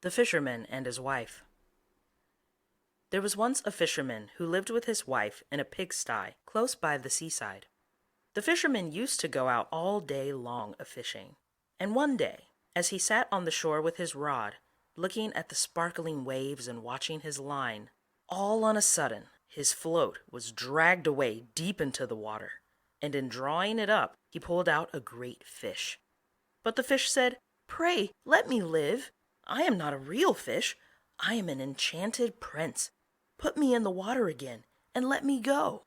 The Fisherman and His Wife. There was once a fisherman who lived with his wife in a pigsty close by the seaside. The fisherman used to go out all day long a-fishing, and one day, as he sat on the shore with his rod, looking at the sparkling waves and watching his line, all on a sudden his float was dragged away deep into the water, and in drawing it up he pulled out a great fish. But the fish said, "Pray, let me live. I am not a real fish. I am an enchanted prince. Put me in the water again, and let me go."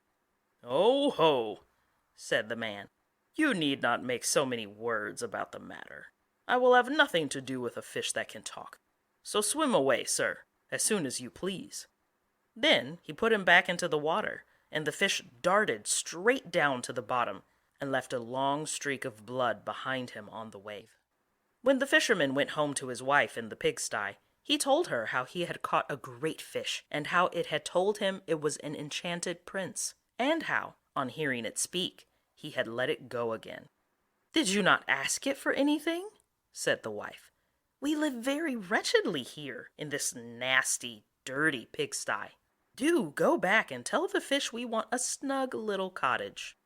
"Oh ho," said the man, "you need not make so many words about the matter. I will have nothing to do with a fish that can talk. So swim away, sir, as soon as you please." Then he put him back into the water, and the fish darted straight down to the bottom and left a long streak of blood behind him on the wave. When the fisherman went home to his wife in the pigsty, he told her how he had caught a great fish, and how it had told him it was an enchanted prince, and how, on hearing it speak, he had let it go again. "Did you not ask it for anything?" said the wife. "We live very wretchedly here in this nasty, dirty pigsty. Do go back and tell the fish we want a snug little cottage."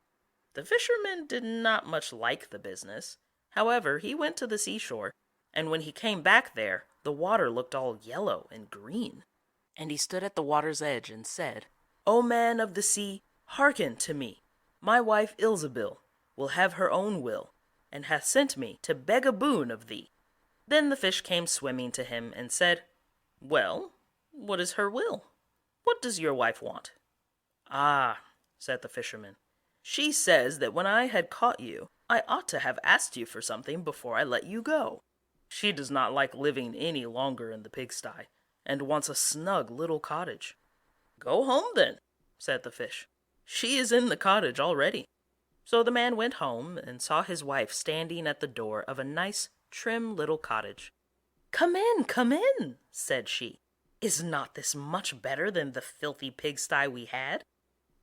The fisherman did not much like the business. However, he went to the seashore, and when he came back there, the water looked all yellow and green. And he stood at the water's edge and said, "O man of the sea, hearken to me. My wife Ilsebil will have her own will, and hath sent me to beg a boon of thee." Then the fish came swimming to him and said, "Well, what is her will? What does your wife want?" "Ah," said the fisherman, "she says that when I had caught you, I ought to have asked you for something before I let you go. She does not like living any longer in the pigsty, and wants a snug little cottage." "Go home then," said the fish. "She is in the cottage already." So the man went home and saw his wife standing at the door of a nice, trim little cottage. Come in," said she. "Is not this much better than the filthy pigsty we had?"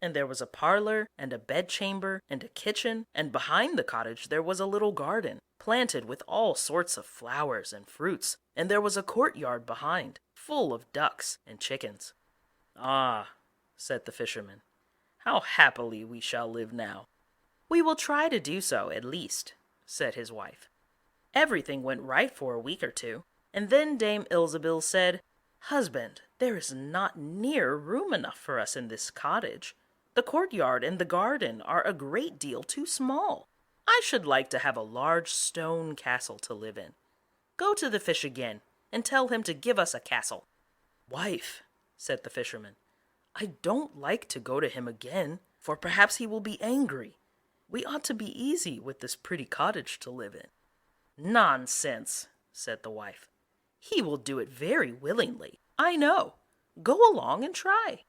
And there was a parlor, and a bedchamber, and a kitchen, and behind the cottage there was a little garden, planted with all sorts of flowers and fruits, and there was a courtyard behind, full of ducks and chickens. "Ah," said the fisherman, "how happily we shall live now." "We will try to do so, at least," said his wife. Everything went right for a week or two, and then Dame Ilsebil said, "Husband, there is not near room enough for us in this cottage. The courtyard and the garden are a great deal too small. I should like to have a large stone castle to live in. Go to the fish again, and tell him to give us a castle." "Wife," said the fisherman, "I don't like to go to him again, for perhaps he will be angry. We ought to be easy with this pretty cottage to live in." "Nonsense," said the wife. "He will do it very willingly, I know. Go along and try."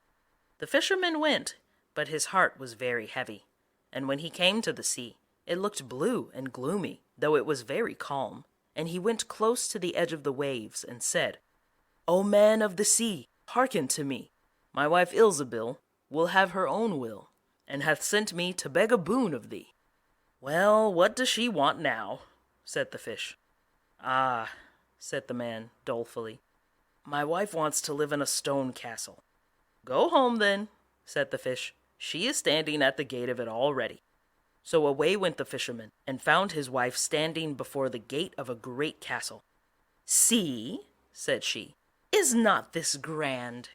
The fisherman went, but his heart was very heavy, and when he came to the sea, it looked blue and gloomy, though it was very calm, and he went close to the edge of the waves and said, "O man of the sea, hearken to me. My wife Ilsebil will have her own will, and hath sent me to beg a boon of thee." "Well, what does she want now?" said the fish. "Ah," said the man dolefully, "my wife wants to live in a stone castle." "Go home then," said the fish. "She is standing at the gate of it already." So away went the fisherman, and found his wife standing before the gate of a great castle. "See," said she, "is not this grand?"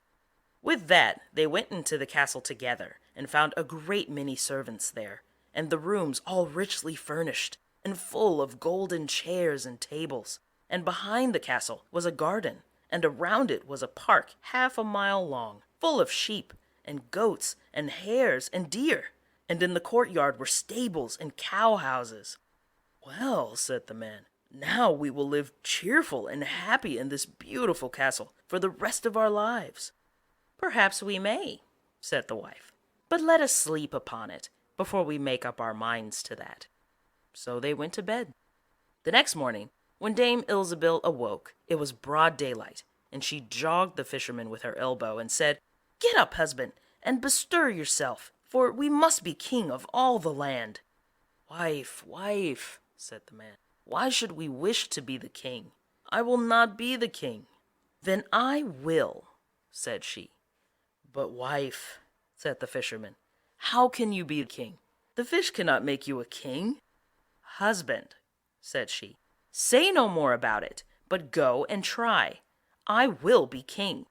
With that they went into the castle together, and found a great many servants there, and the rooms all richly furnished, and full of golden chairs and tables. And behind the castle was a garden, and around it was a park 1/2 mile long, full of sheep, and goats, and hares, and deer, and in the courtyard were stables and cow-houses. "Well," said the man, "now we will live cheerful and happy in this beautiful castle for the rest of our lives." "Perhaps we may," said the wife, "but let us sleep upon it before we make up our minds to that." So they went to bed. The next morning, when Dame Ilsebil awoke, it was broad daylight, and she jogged the fisherman with her elbow and said, "Get up, husband, and bestir yourself, for we must be king of all the land." "Wife, wife," said the man, "why should we wish to be the king? I will not be the king." "Then I will," said she. "But wife," said the fisherman, "how can you be king? The fish cannot make you a king." "Husband," said she, "say no more about it, but go and try. I will be king."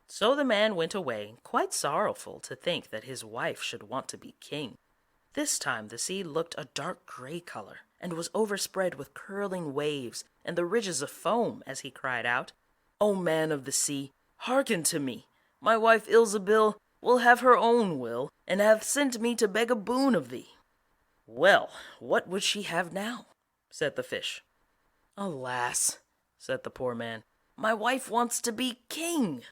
So the man went away, quite sorrowful to think that his wife should want to be king. This time the sea looked a dark gray color, and was overspread with curling waves and the ridges of foam, as he cried out, "O man of the sea, hearken to me. My wife Ilsebil will have her own will, and hath sent me to beg a boon of thee." "Well, what would she have now?" said the fish. "Alas," said the poor man, "my wife wants to be king."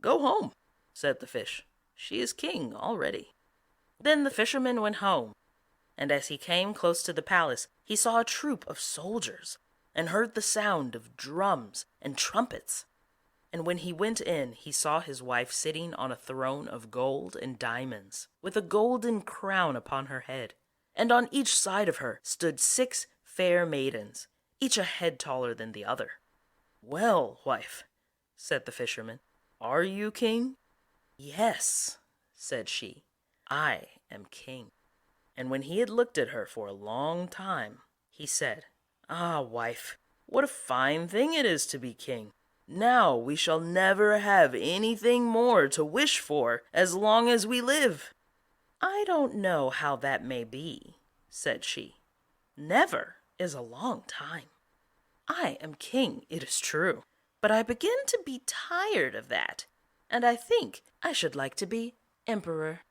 "Go home," said the fish. "She is king already." Then the fisherman went home, and as he came close to the palace, he saw a troop of soldiers, and heard the sound of drums and trumpets. And when he went in, he saw his wife sitting on a throne of gold and diamonds, with a golden crown upon her head. And on each side of her stood 6 fair maidens, each a head taller than the other. "Well, wife," said the fisherman, "are you king?" "Yes," said she, "I am king." And when he had looked at her for a long time, he said, "Ah, wife, what a fine thing it is to be king. Now we shall never have anything more to wish for as long as we live." "I don't know how that may be," said she. "Never is a long time. I am king, it is true, but I begin to be tired of that, and I think I should like to be emperor."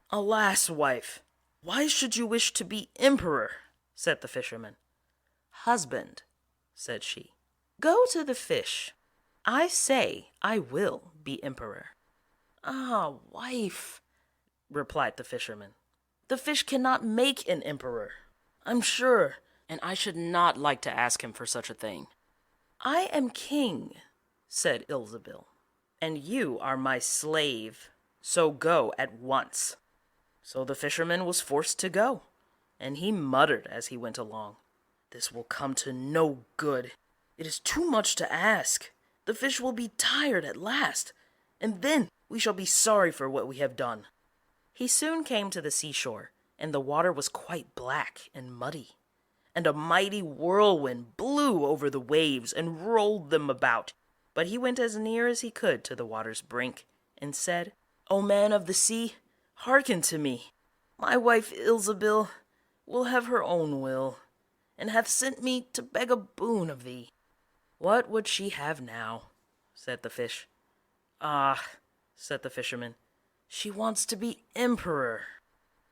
"Alas, wife, why should you wish to be emperor?" said the fisherman. "Husband," said she, "go to the fish. I say I will be emperor." "Ah, wife," replied the fisherman, "the fish cannot make an emperor, I'm sure, and I should not like to ask him for such a thing." "I am king," said Ilsebil, "and you are my slave, so go at once." So the fisherman was forced to go, and he muttered as he went along, "This will come to no good. It is too much to ask. The fish will be tired at last, and then we shall be sorry for what we have done." He soon came to the seashore, and the water was quite black and muddy, and a mighty whirlwind blew over the waves and rolled them about. But he went as near as he could to the water's brink, and said, "O man of the sea, hearken to me. My wife Ilsebil will have her own will, and hath sent me to beg a boon of thee." "What would she have now?" said the fish. "Ah," said the fisherman, "she wants to be emperor."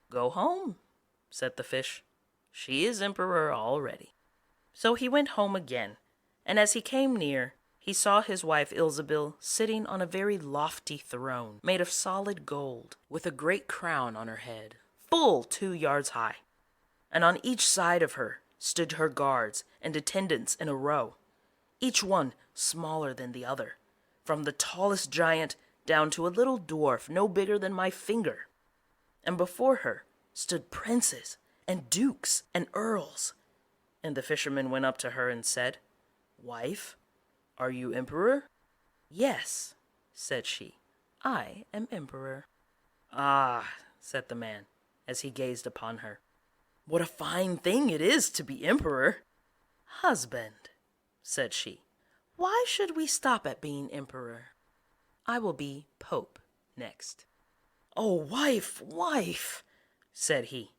"Go home," said the fish. "She is emperor already." So he went home again, and as he came near, he saw his wife Ilsebil sitting on a very lofty throne made of solid gold, with a great crown on her head, full 2 yards high. And on each side of her stood her guards and attendants in a row, each one smaller than the other, from the tallest giant down to a little dwarf no bigger than my finger. And before her stood princes and dukes and earls. And the fisherman went up to her and said, "Wife, are you emperor?" "Yes," said she, "I am emperor." "Ah," said the man, as he gazed upon her, "what a fine thing it is to be emperor." "Husband," said she, "why should we stop at being emperor? I will be pope next." "Oh, wife, wife," said he,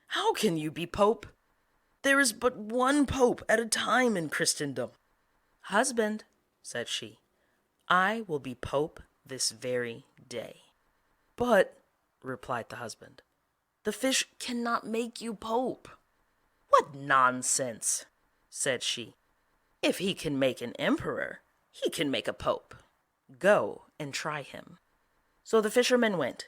"how can you be pope? There is but one pope at a time in Christendom." "Husband," said she, "I will be pope this very day." "But," replied the husband, "the fish cannot make you pope." "What nonsense!" said she. "If he can make an emperor, he can make a pope. Go and try him." So the fisherman went.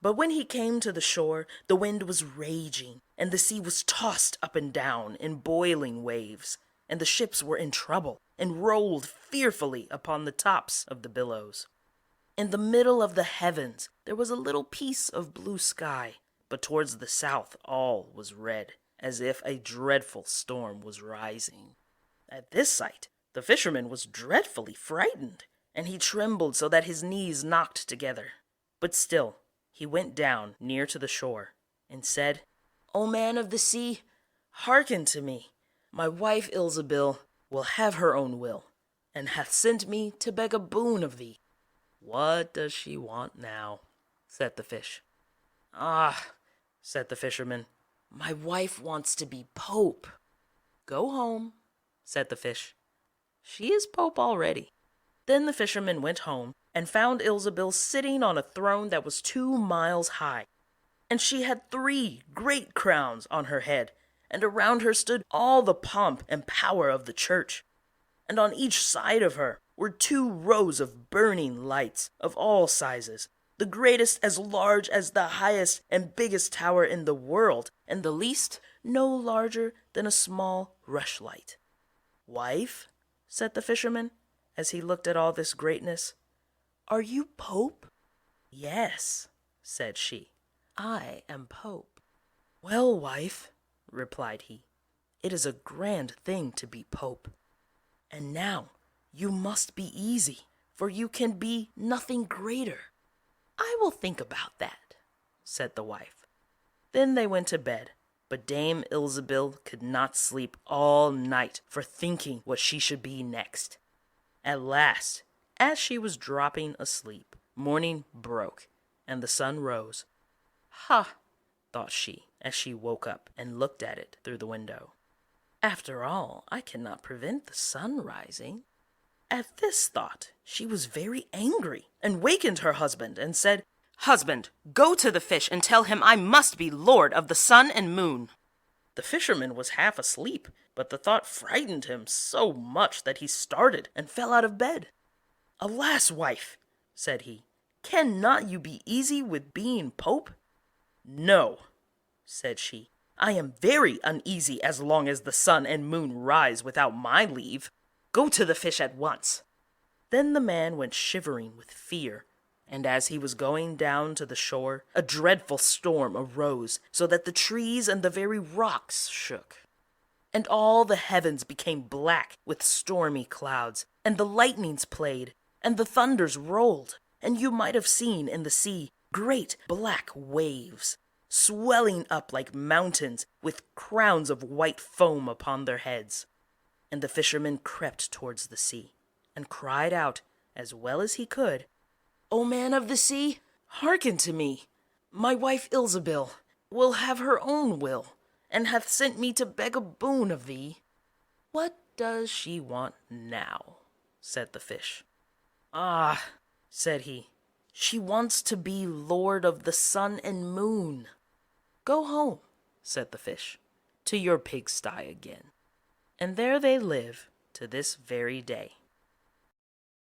But when he came to the shore, the wind was raging, and the sea was tossed up and down in boiling waves, and the ships were in trouble, and rolled fearfully upon the tops of the billows. In the middle of the heavens there was a little piece of blue sky, but towards the south all was red, as if a dreadful storm was rising. At this sight, The fisherman was dreadfully frightened, and he trembled so that his knees knocked together. But still he went down near to the shore, and said, "O man of the sea, hearken to me. My wife Ilsebil will have her own will, and hath sent me to beg a boon of thee." "What does she want now?" said the fish. "Ah," said the fisherman, "my wife wants to be Pope." "Go home," said the fish. "She is Pope already." Then the fisherman went home and found Ilsebil sitting on a throne that was 2 miles high, and she had 3 great crowns on her head, and around her stood all the pomp and power of the church. And on each side of her were 2 rows of burning lights of all sizes, the greatest as large as the highest and biggest tower in the world, and the least no larger than a small rushlight. "Wife," said the fisherman, as he looked at all this greatness, "are you Pope?" "Yes," said she, "I am Pope." "Well, wife," replied he, "it is a grand thing to be Pope. And now you must be easy, for you can be nothing greater." "I will think about that," said the wife. Then they went to bed, but Dame Ilsebil could not sleep all night for thinking what she should be next. At last, as she was dropping asleep, morning broke, and the sun rose. "Ha!" thought she, as she woke up and looked at it through the window. "After all, I cannot prevent the sun rising." At this thought, she was very angry, and wakened her husband, and said, "Husband, go to the fish and tell him I must be lord of the sun and moon." The fisherman was half asleep, but the thought frightened him so much that he started and fell out of bed. "Alas, wife," said he, "cannot you be easy with being Pope?" "No," said she, "I am very uneasy as long as the sun and moon rise without my leave. Go to the fish at once." Then the man went shivering with fear, and as he was going down to the shore, a dreadful storm arose, so that the trees and the very rocks shook. And all the heavens became black with stormy clouds, and the lightnings played, and the thunders rolled, and you might have seen in the sea great black waves, swelling up like mountains with crowns of white foam upon their heads. And the fisherman crept towards the sea, and cried out, as well as he could, "O man of the sea, hearken to me. My wife Ilsebil will have her own will, and hath sent me to beg a boon of thee." "What does she want now?" said the fish. "Ah," said he, "she wants to be lord of the sun and moon." "Go home," said the fish, "to your pigsty again." And there they live to this very day.